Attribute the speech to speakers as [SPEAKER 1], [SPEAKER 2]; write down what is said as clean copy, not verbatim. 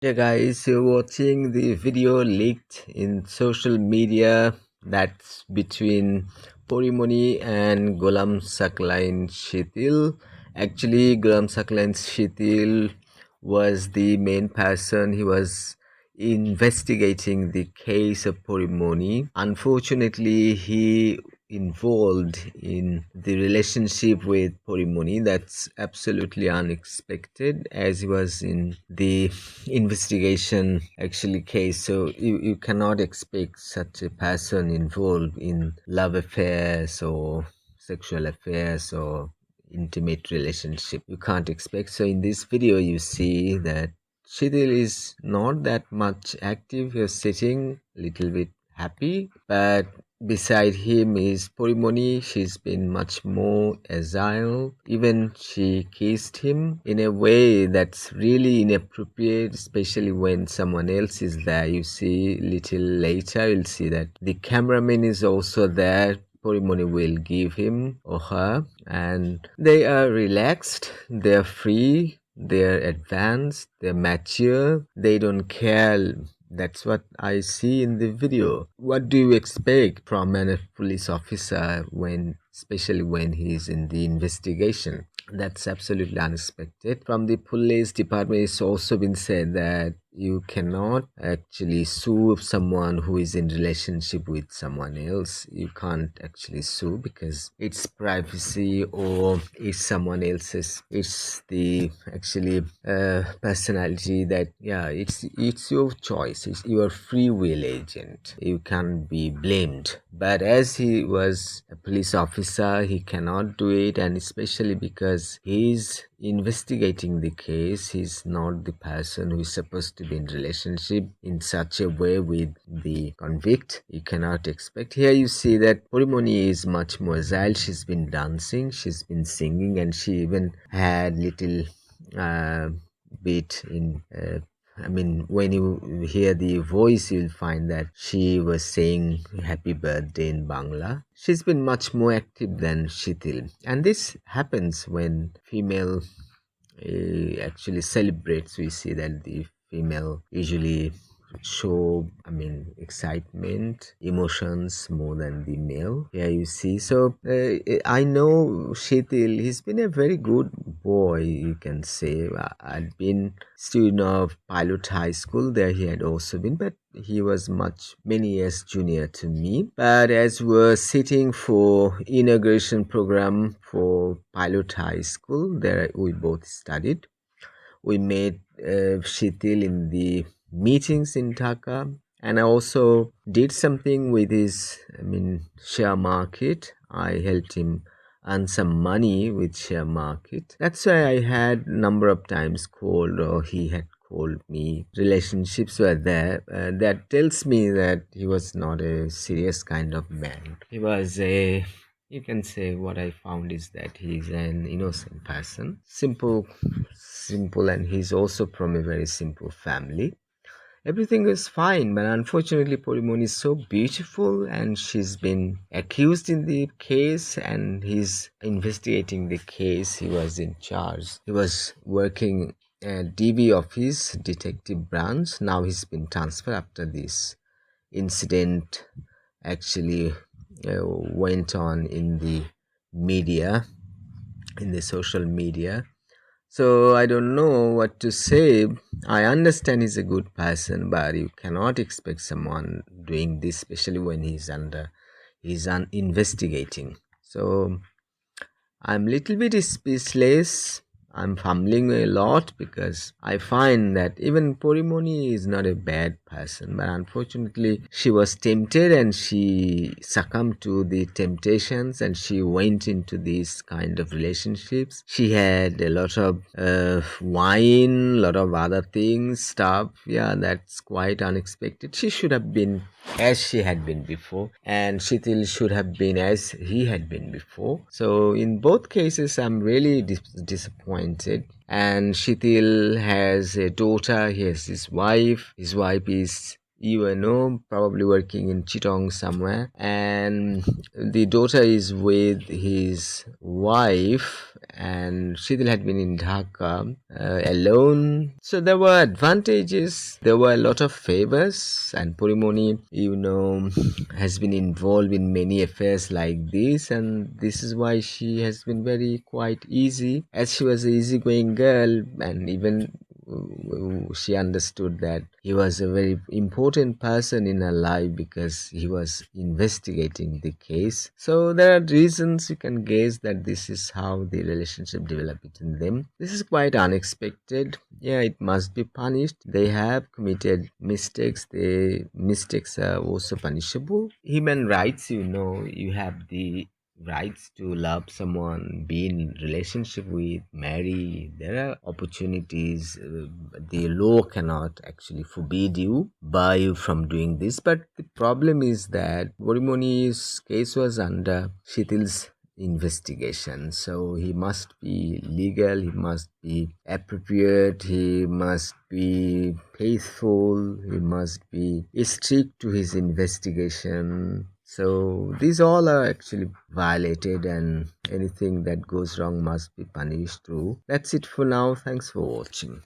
[SPEAKER 1] Yeah, guys, you're watching the video leaked in social media that's between Porimoni and Golam Saklain Shithil. Actually, Golam Saklain Shithil was the main person. He was investigating the case of Porimoni. Unfortunately, he involved in the relationship with Porimoni. That's absolutely unexpected as he was in the investigation actually case. So you cannot expect such a person involved in love affairs or sexual affairs or intimate relationship. You can't expect. So in this video you see that Shidil is not that much active. He's sitting little bit happy, but beside him is Porimoni. She's been much more agile. Even she kissed him in a way that's really inappropriate, especially when someone else is there. You see, little later, you'll see that the cameraman is also there. Porimoni will give him or her, and they are relaxed, they're free, they're advanced, they're mature, they don't care. That's what I see in the video. What do you expect from a police officer especially when he's in the investigation? That's absolutely unexpected. From the police department, it's also been said that you cannot actually sue someone who is in relationship with someone else. You can't actually sue because it's privacy or it's someone else's. It's the actually personality that it's your choice. It's your free will agent. You can't be blamed. But as he was a police officer, he cannot do it, and especially because he's investigating the case, he's not the person who is supposed to be in relationship in such a way with the convict. You cannot expect. Here you see that Porimoni is much more agile. She's been dancing, she's been singing, and she even had little uh, bit in when you hear the voice, you'll find that she was saying happy birthday in Bangla. She's been much more active than Shithil. And this happens when female actually celebrates. We see that the female usually show excitement, emotions more than the male. Yeah, you see. So I know Shetil, he's been a very good boy, you can say. I'd been student of Pilot High School. There he had also been, but he was many years junior to me. But as we were sitting for inauguration program for Pilot High School, there we both studied. We met Shitil in the meetings in Dhaka, and I also did something with his share market. I helped him earn some money with share market. That's why I had number of times called, or he had called me. Relationships were there. That tells me that he was not a serious kind of man. He was a, you can say, what I found is that he's an innocent person, simple, and he's also from a very simple family. Everything is fine, but unfortunately, Porimoni is so beautiful, and she's been accused in the case, and he's investigating the case. He was in charge. He was working at DV office, detective branch. Now he's been transferred after this incident actually went on in the media, in the social media. So I don't know what to say. I understand he's a good person, but you cannot expect someone doing this, especially when he's investigating. So I'm little bit speechless. I'm fumbling a lot because I find that even Porimoni is not a bad person, but unfortunately she was tempted and she succumbed to the temptations and she went into these kind of relationships. She had a lot of wine, a lot of other things, stuff. Yeah, that's quite unexpected. She should have been as she had been before, and Shithil should have been as he had been before. So in both cases, I'm really disappointed. And Shithil has a daughter, he has his wife. His wife is you know, probably working in Chittagong somewhere, and the daughter is with his wife, and Shithil had been in Dhaka alone. So there were advantages, there were a lot of favors, and Purimoni, you know, has been involved in many affairs like this, and this is why she has been very quite easy, as she was an easygoing girl, and even she understood that he was a very important person in her life because he was investigating the case. So there are reasons you can guess that this is how the relationship developed between them. This is quite unexpected. Yeah, it must be punished. They have committed mistakes. The mistakes are also punishable. Human rights, you know, you have the rights to love someone, be in relationship with, marry. There are opportunities. The law cannot actually forbid you, bar you from doing this. But the problem is that Borimoni's case was under Shithil's investigation, so he must be legal, he must be appropriate, he must be faithful, he must be strict to his investigation. So these all are actually violated, and anything that goes wrong must be punished too. That's it for now. Thanks for watching.